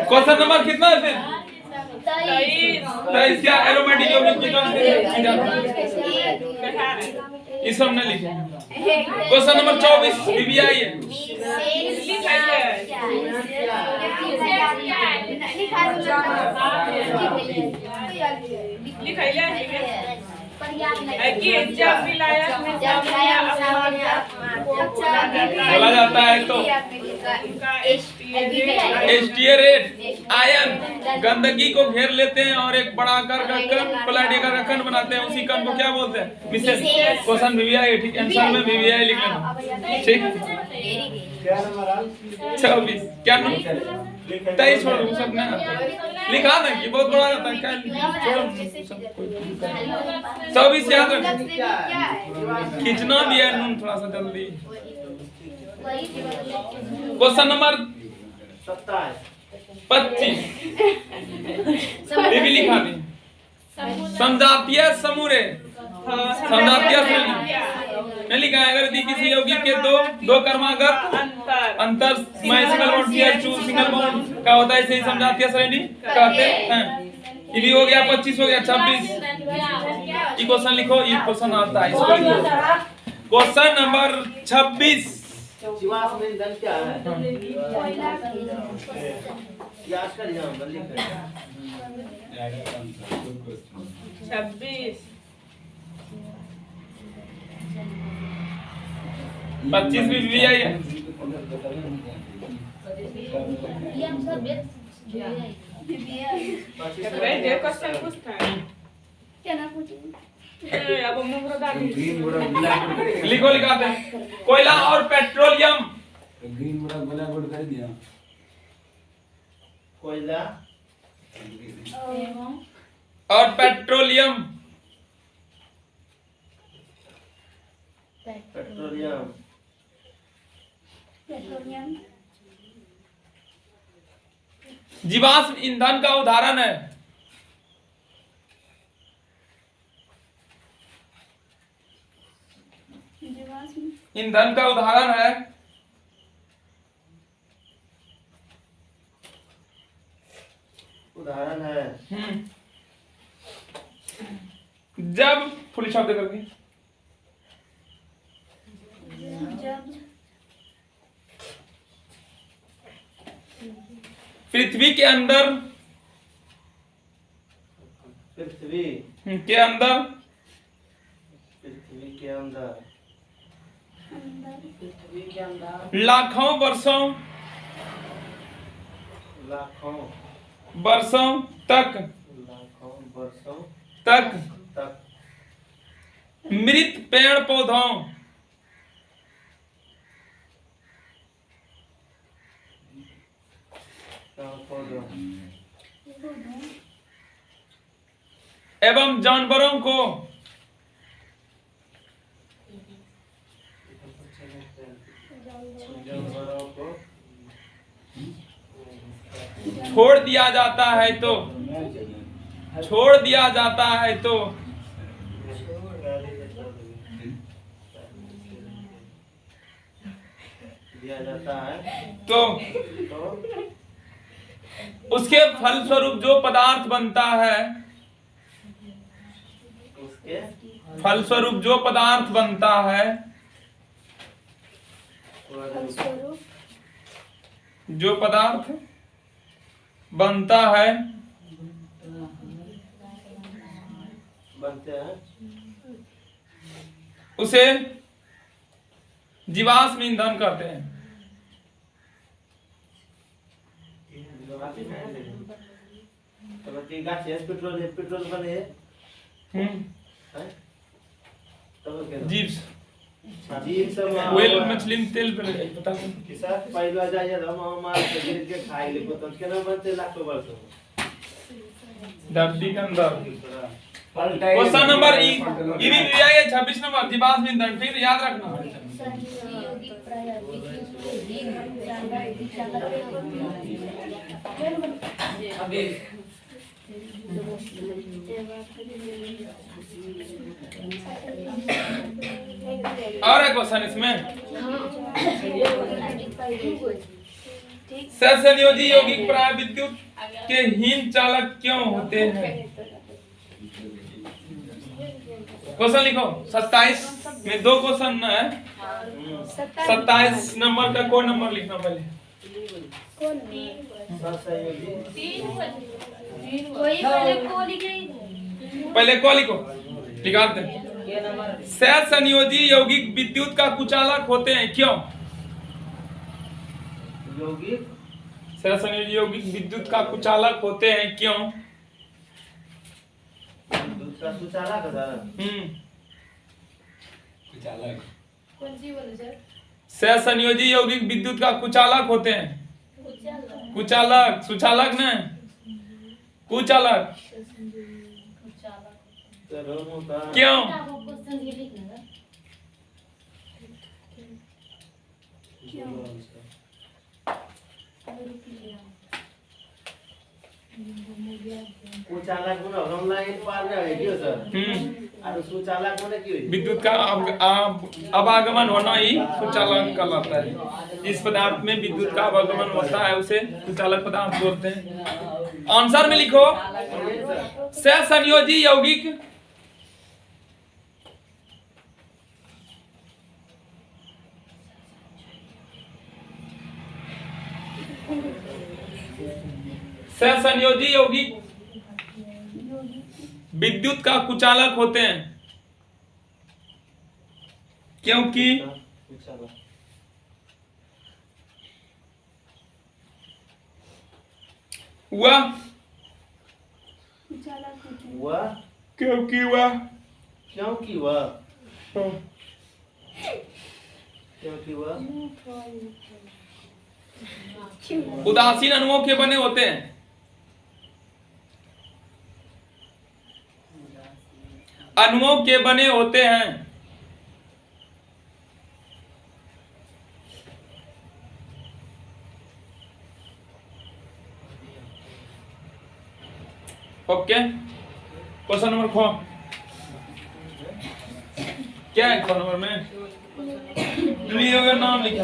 क्वेश्चन नंबर कितना है फिर? 23। क्या एरोमेटिक यौगिक की कौन सी इस हमने लिखे। क्वेश्चन नंबर 24 बीबीआई है। बोला जाता है तो एस्टिएरेट आयन गंदगी को घेर लेते हैं और एक बड़ा आकार का कण पलाटी का कण बनाते हैं। उसी कण को क्या बोलते हैं? मिसेस। क्वेश्चन बीबीआई ठीक, आंसर में बीबीआई लिख लेना। ठीक। क्या नंबर आ? 26 क्या नंबर? 23 छोड़ दो सब ना लिखा ना कि बहुत बड़ा रहता है। क्या छोड़ो 24 याद रखो। खींचना भी है नून थोड़ा सा जल्दी। क्वेश्चन नंबर 25 ये भी लिखा दी। समजातीय समूरे समजातीय समूह नहीं लिखा है। अगर दी किसी यौगिक के दो क्रमागत अंतर में single bond CH2 single bond का होता है, इसे समजातीय श्रेणी कहते हैं। ये भी हो गया 25 हो गया 26। ये क्वेश्चन लिखो, ये क्वेश्चन आता है इसको लिखो। क्वेश्चन नंबर 26 जीवाश्म ईंधन क्या है? याद कर जाओ जल्दी कर। 26 25 भी बीबीआई है। क्वेश्चन पूछता है अब ग्रीन बोरा ब्लैक बोर्ड करेगा। लिखो लिखाते हैं। कोयला और पेट्रोलियम। ग्रीन बोरा ब्लैक बोर्ड कर दिया। कोयला और पेट्रोलियम पेट्रोलियम जीवाश्म ईंधन का उदाहरण है। ईंधन का उदाहरण है जब फुल शब्द करके पृथ्वी के अंदर पृथ्वी के अंदर लाखों वर्षों तक मृत पेड़ पौधों एवं जानवरों को छोड़ दिया जाता है तो दिया जाता है तो उसके फलस्वरूप जो पदार्थ बनता है जो पदार्थ बनते हैं उसे जीवाश्म ईंधन कहते हैं। तो कि गाछ है पेट्रोल बने है हैं तो क्या जीप्स जीप सब ऑयल मछली में तेल पे पता नहीं किसा पहले जाइए हम मार के गिर के खाई ले तो केना बनते लाखों वर्ष धरती के अंदर क्वेश्चन नंबर ई भी दिया है 26 नंबर दिबास बिंदन फिर याद रखना और एक क्वेश्चन इसमें सहसंयोजी यौगिक प्राय विद्युत के हीन चालक क्यों होते हैं? क्वेश्चन लिखो 27 में दो क्वेश्चन है 27 नंबर का कोड नंबर लिखना पहले पहले को लिखो लिखा दे सहसंयोजी यौगिक विद्युत का कुचालक होते हैं क्यों? यौगिक सहसंयोजी यौगिक विद्युत का कुचालक होते हैं क्यों? दूसरा सुचाला का कुछ अलग सहसंयोजी यौगिक विद्युत का कुचालक होते हैं कुचालक सुचालक न कुचालक क्यों? कुचालक गुना हमला इन पार में है क्यों सर और सुचालक होने क्यों विद्युत का अवागमन होना ही कुचालक कहलाता है। जिस पदार्थ में विद्युत का अवागमन होता है उसे कुचालक पदार्थ बोलते हैं। आंसर में लिखो सहसंयोजी यौगिक सहसंयोजी यौगिक विद्युत का कुचालक होते हैं क्योंकि वह क्योंकि उदासीन अणुओं के बने होते हैं। अणुओं के बने होते हैं। ओके क्वेश्चन नंबर 4 क्या है? क्वेश्चन नंबर में लिए हुए नाम लिखा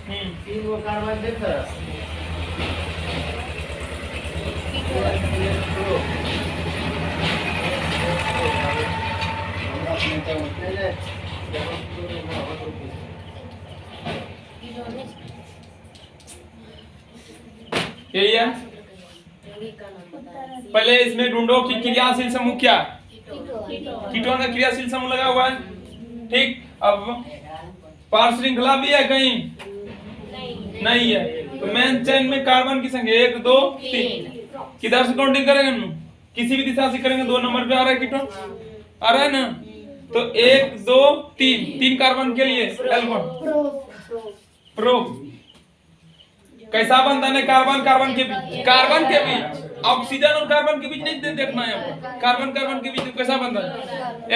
तीन वो कार्बन देख यही है। पहले इसमें ढूंढो कि क्रियाशील समूह क्या है। कीटोन का क्रियाशील समूह लगा हुआ है, ठीक। अब पार श्रृंखला भी है कहीं नहीं है, तो मेन चेन में कार्बन की संख्या 1 2 3 किधर से काउंटिंग करेंगे हम? किसी भी दिशा से करेंगे। 2 नंबर पे आ रहा है कीटोन, आ रहा है ना, तो 1 2 3 कार्बन के लिए प्रो कैसा बनता है? कार्बन के बीच ऑक्सीजन और कार्बन के बीच नहीं देखना है। कार्बन के बीच कैसा बनता है?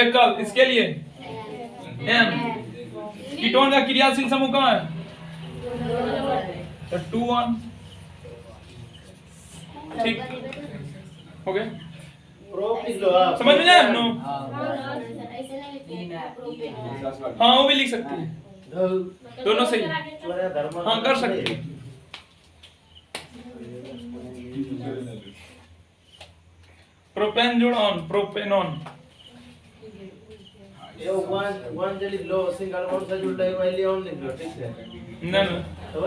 एकल। इसके लिए एन। कीटोन का क्रियाशील समूह कहाँ है? तो 2 1 ठीक हो गया। समझ में आया नो? हाँ वो भी लिख सकते हैं, दोनों सही। हाँ कर सकते हैं। प्रोपेन जोड़ ऑन प्रोपेनॉन ये वन जली लो सिंगल वन से जुड़ रही वाली ऑन लिख लो, ठीक है ना? तो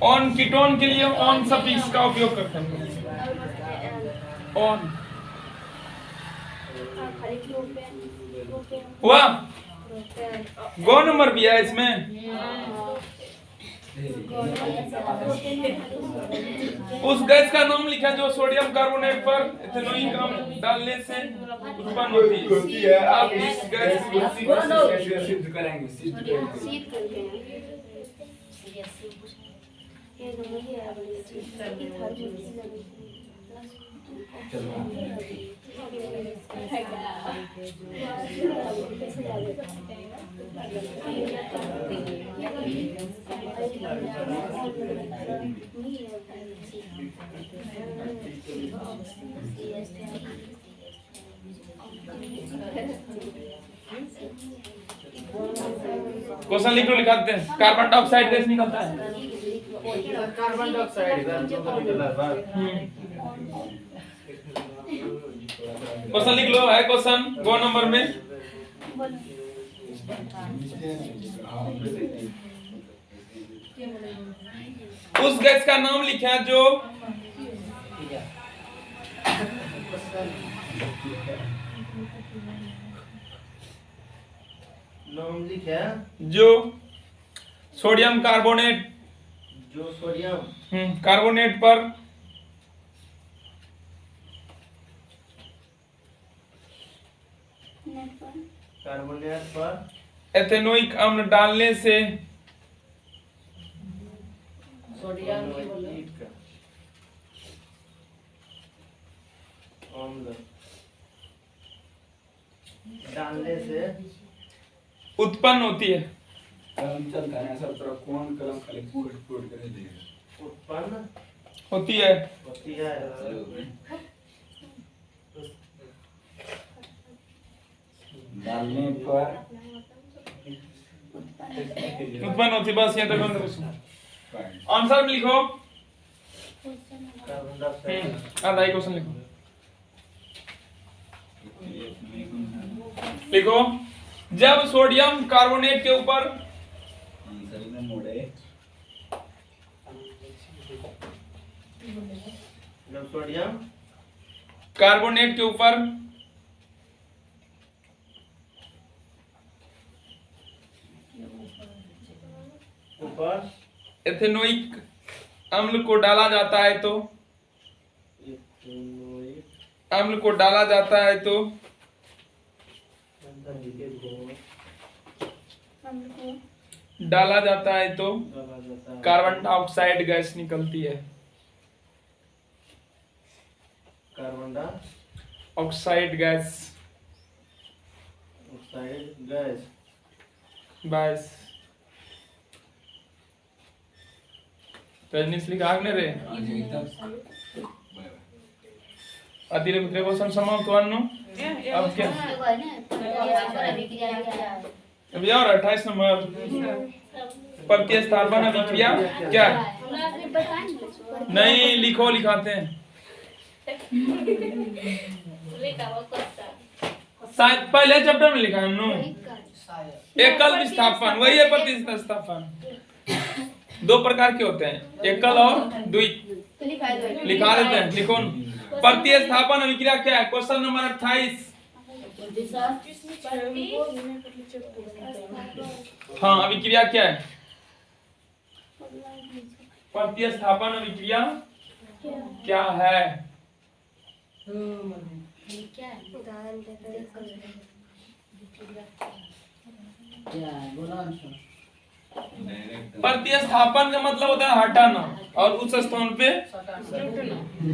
ऑन कीटोन के लिए ऑन सफिक्स का उपयोग करते हैं। ऑन हुआ। गो नंबर भी है इसमें। उस गैस का नाम लिखा जो सोडियम कार्बोनेट पर इथेनॉइक अम्ल डालने से उत्पन्न होती है। आप इस गैस को कैसे सिद्ध करेंगे? शीत करते हैं ये तो मुझे आ क्वेश्चन लिख लो, लिखाते हैं। कार्बन डाइऑक्साइड गैस निकलता है। कार्बन डाइऑक्साइड का निकला बात। क्वेश्चन लिख लो, है क्वेश्चन 2 नंबर में। उस गैस का नाम लिखा जो नाम लिखा जो सोडियम कार्बोनेट जो सोडियम कार्बोनेट पर कार्बोनेट पर एथेनोइक अम्ल डालने से सोडियम की बोलो अम्ल डालने से उत्पन्न होती है। कलम चलता है सब तरफ, कौन कलम खाली फुट फुट कर देगा? उत्पन्न होती है। होती है। डालने पर उत्पन्न होती, बस ये तक आंसर में लिखो। कार्बन डाइऑक्साइड आधा ही क्वेश्चन लिखो। लिखो, जब सोडियम कार्बोनेट के ऊपर आंसर में मोड़े जब सोडियम कार्बोनेट के ऊपर ऊपर एथेनोइक अम्ल को डाला जाता है तो अम्ल को डाला जाता है तो डाला जाता है तो कार्बन डाइऑक्साइड गैस निकलती है। Carbon oxide gas dioxide gas बस रजनीश लिखा आगने रे अतिरे पुत्रे क्वेश्चन समाप्त हुआ। अब क्या अभी और 28 नंबर प्रतिस्थापन अभिक्रिया क्या नहीं लिखो, लिखाते हैं शायद पहले चैप्टर में लिखा है नो एकल विस्थापन, वही है प्रतिस्थापन। 2 प्रकार के होते हैं, एकल और द्वित। लिखा देते हैं, लिखो। प्रतिस्थापन अभिक्रिया क्या है? Question number 28। हाँ, अभिक्रिया क्या है? प्रतिस्थापन अभिक्रिया क्या है? प्रतिस्थापन का मतलब होता है हटाना और उस स्थान पे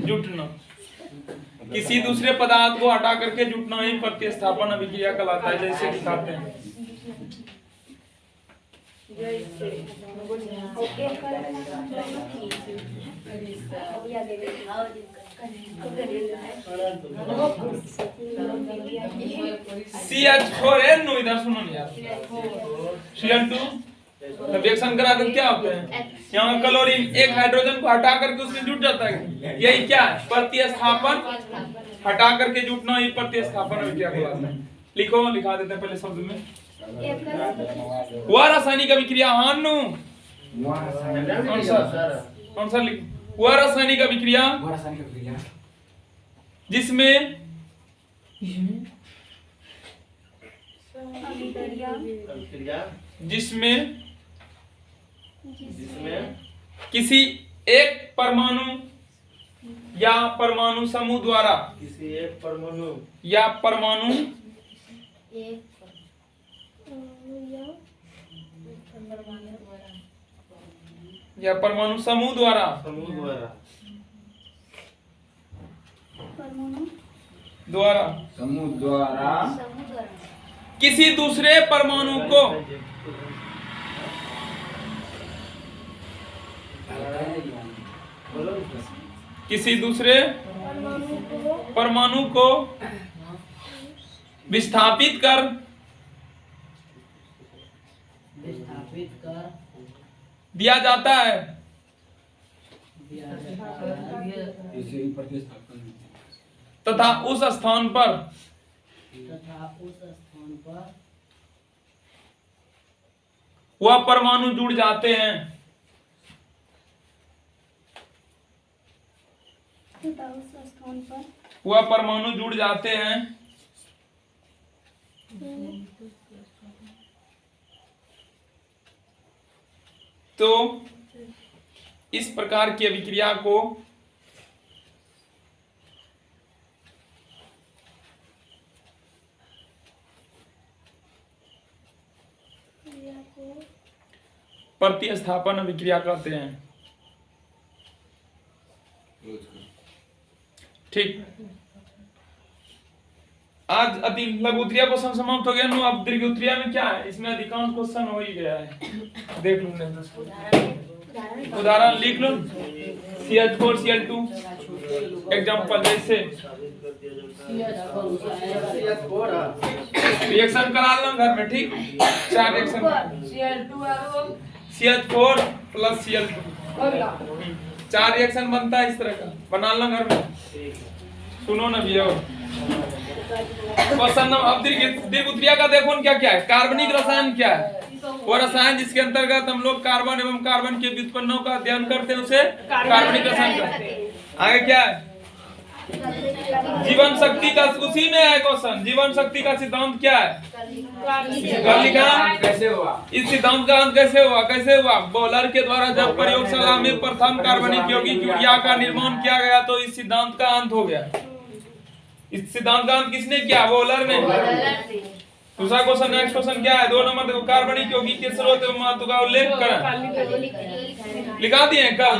जुटना। किसी दूसरे पदार्थ को हटा करके जुटना ही प्रतिस्थापन अभिक्रिया कहलाता है। जैसे दिखाते हैं CH4N, इधर सुनो यार, Cl2 रिएक्शन करा कर क्या होता है? यहाँ क्लोरीन एक हाइड्रोजन को हटा करके उसमें जुट जाता है। यही क्या है? प्रतिस्थापन। हटा करके जुटना ही प्रतिस्थापन अभिक्रिया कहलाता है। लिखो, लिखा देते हैं पहले शब्द में। वह रासायनिक अभिक्रिया हानु आंसर लिखो। वह रासायनिक अभिक्रिया जिसमें जिसमें किसी एक परमाणु या परमाणु समूह द्वारा किसी एक परमाणु या परमाणु या परमाणु समूह द्वारा द्वारा समूह द्वारा किसी दूसरे परमाणु को किसी दूसरे परमाणु को विस्थापित कर दिया जाता है इसे प्रतिस्थापन तथा उस स्थान पर वह परमाणु जुड़ जाते हैं वह परमाणु जुड़ जाते हैं तो इस प्रकार की अभिक्रिया को प्रतिस्थापन अभिक्रिया कहते हैं। ठीक, आज अति लघु उत्तरीय क्वेश्चन समाप्त हो गया। नो अब दीर्घ उत्तरीय में क्या है, इसमें अधिकांश क्वेश्चन हो ही गया है। देख लो उदाहरण लिख लो। CH4 Cl2 एग्जांपल जैसे रिएक्शन करा लो घर में। ठीक, 4 reaction CH4 plus Cl2 4 reaction बनता है इस तरह का, बना लो घर में। सुनो ना भैया क्वेश्चन नंबर। अब दीर्घ उत्तरीय का देखो क्या क्या है। कार्बनिक रसायन क्या है, वो रसायन जिसके अंतर्गत हम लोग कार्बन एवं कार्बन के व्युत्पन्नों का अध्ययन करते हैं उसे कार्बनिक रसायन कहते हैं। आगे क्या है, जीवन शक्ति का, उसी में है क्वेश्चन। जीवन शक्ति का सिद्धांत क्या है, कर लिखा कैसे हुआ, इस सिद्धांत का अंत कैसे हुआ, कैसे हुआ। बोलर के द्वारा जब प्रयोगशाला में प्रथम कार्बनिक यौगिक यूरिया का निर्माण किया गया तो इस सिद्धांत का अंत हो गया। इस सिद्धांत का अंत किसने किया, बोलर ने। दूसरा क्वेश्चन, नेक्स्ट क्वेश्चन क्या है, 2 नंबर देखो। कार्बनिक यौगिक के स्रोत एवं महत्व का उल्लेख करें। लिखा दिए कल,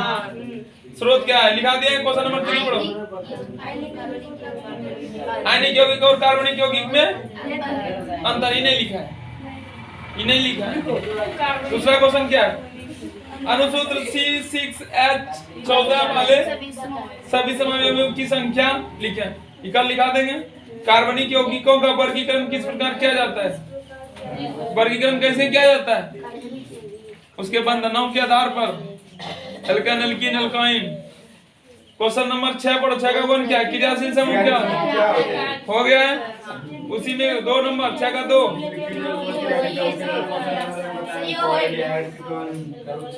स्रोत क्या है लिखा दिए। क्वेश्चन नंबर 3 पढ़ो। आयनिक यौगिक और कार्बनिक यौगिक में अंतर ही नहीं लिखा है, ये नहीं लिखा है। दूसरा क्वेश्चन क्या है, अनुसूत्र C6H14 वाले सभी समयों की संख्या लिखें। कल लिखा देंगे। कार्बनिक यौगिकों का वर्गीकरण किस प्रकार किया जाता है, वर्गीकरण कैसे किया जाता है, उसके बंधनों के आधार पर। Alkane, alkene, alkyne. Question number 6 पढ़ो। 6 का गुण क्या है, क्रियाशील समूह क्या हो गया है, उसी में 2 नंबर 6 का 2।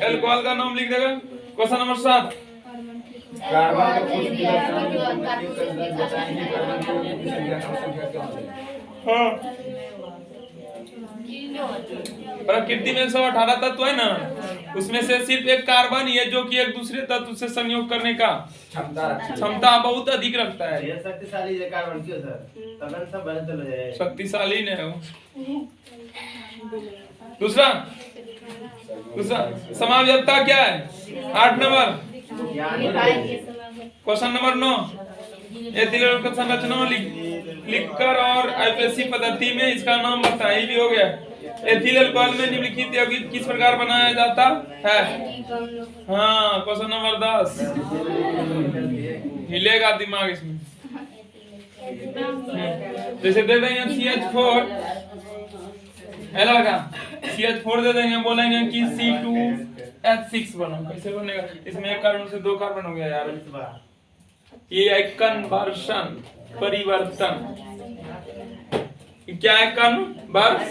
एल्कोहल का नाम लिख देगा। क्वेश्चन नंबर 7, प्रकृति में 118 तत्व है ना, उसमें से सिर्फ एक कार्बन ही है जो कि एक दूसरे तत्व से संयोग करने का क्षमता बहुत अधिक रखता है। ये शक्तिशाली है कार्बन क्यों सर, तब सब बंद हो जाए, शक्तिशाली ने है। दूसरा समावयवता क्या है, 8 नंबर। क्वेश्चन नंबर 9, एथिलीन का संरचना लिखकर और आईपीएससी पद्धति में इसका नाम बताइए। भी हो गया। एथिल अल्कोहल में निम्नलिखित यौगिक किस प्रकार बनाया जाता है। हाँ, क्वेश्चन नंबर 10। हिलेगा दिमाग इसमें। जैसे दे देंगे CH4 CH4 दे देंगे, बोलेंगे कि C2H6 बनो। कैसे बनेगा, इसमें एक कार्बन से 2 कार्बन हो गया यार। ये है कन्वर्शन, परिवर्तन। क्या है कन्वर्शन।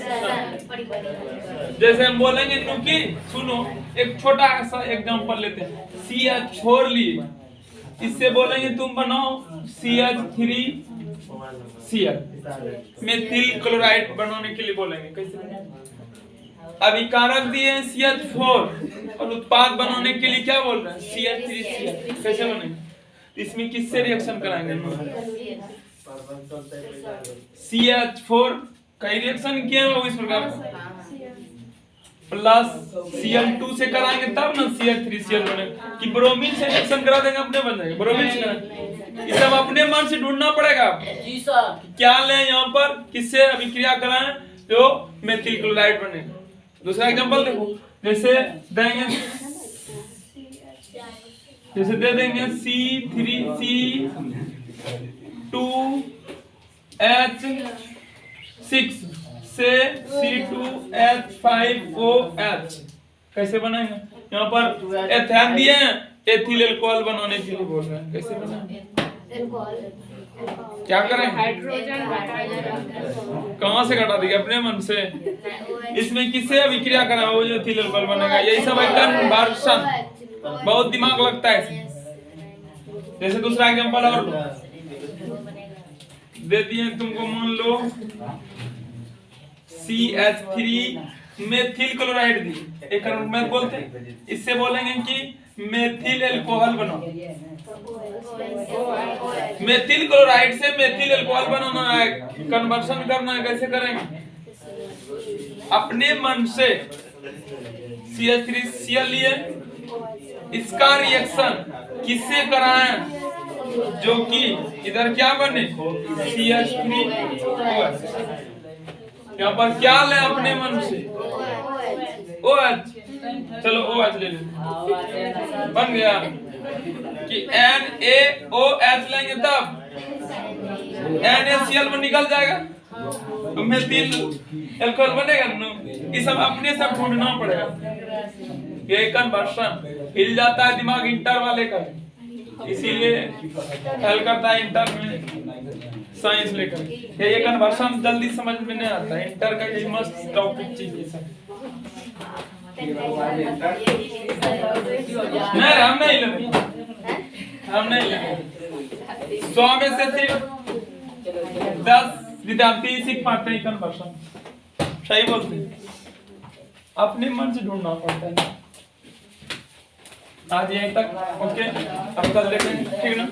जैसे हम बोलेंगे नुकी, सुनो एक छोटा सा एग्जांपल लेते हैं। CH छोड़ लिए, इससे बोलेंगे तुम बनाओ CH3Cl, मेथिल क्लोराइड बनाने के लिए बोलेंगे। कैसे अभिकारक दिए हैं CH4 और उत्पाद बनाने के लिए क्या बोल रहे हैं CH3Cl। कैसे बनेगा? इसमें किससे रिएक्शन कराएंगे? CH4 का रिएक्शन किए हैं वो इस प्रकार प्लस Cl2 से कराएंगे तब ना CH3Cl बनेगा। कि ब्रोमीन से रिएक्शन करा देंगे अपने बन जाएगा? ब्रोमीन से कराएंगे। ये सब अपने मन से ढूंढना पड़ेगा जी सर। क्या लें यहाँ पर, किससे अभिक्रिया कराएं तो मेथिल क्लोराइड बनेगा। दूसरा एग्जांपल देखो, जैसे देंगे दे देंगे C3C2H6 से C2H5OH कैसे बनाएंगे? यहाँ पर एथेन दिए हैं, एथिल अल्कोहल बनाने के लिए बोल रहे हैं। कैसे बनाएंगे? क्या करें? हाइड्रोजन कहाँ से घटा देंगे? अपने मन से। इसमें किससे अभिक्रिया करा वो जो एथिल अल्कोहल बनेगा? यही सब है कन्वर्शन। बहुत दिमाग लगता है इसमें। जैसे दूसरा एग्जांपल और लो, दे दिए तुमको, मान लो CH3 मेथिल क्लोराइड दी, एक में बोलते इससे बोलेंगे कि मेथिल अल्कोहल बनाओ। मेथिल क्लोराइड से मेथिल अल्कोहल बनाना है, कन्वर्शन करना है। कैसे करेंगे? अपने मन से CH3Cl लिए, इसका रिएक्शन किससे कराएं जो कि इधर क्या बने CH3OH। यहाँ पर क्या लें अपने मन से? OH। चलो OH ले लेते, बन गया कि NaOH लेंगे तब NaCl में निकल जाएगा तो मेथिल अल्कोहल बनेगा ना। ये सब अपने सब ढूंढना पड़ेगा। ये कन्वर्शन हिल जाता है दिमाग इंटर वाले का, इसीलिए हल करता है इंटर में साइंस लेकर। ये कन्वर्शन जल्दी समझ में नहीं आता है, इंटर का ये मस्त टॉपिक चीज है। नहीं हम नहीं लेंगे, हम नहीं लेंगे। 100 में से सिर्फ 10 विद्यार्थी सीख पाते हैं कन्वर्शन। सही बोलते हैं, अपने मन से ढूंढना पड़ता है। आज यहीं तक, ओके, अब कल देखेंगे, ठीक ना।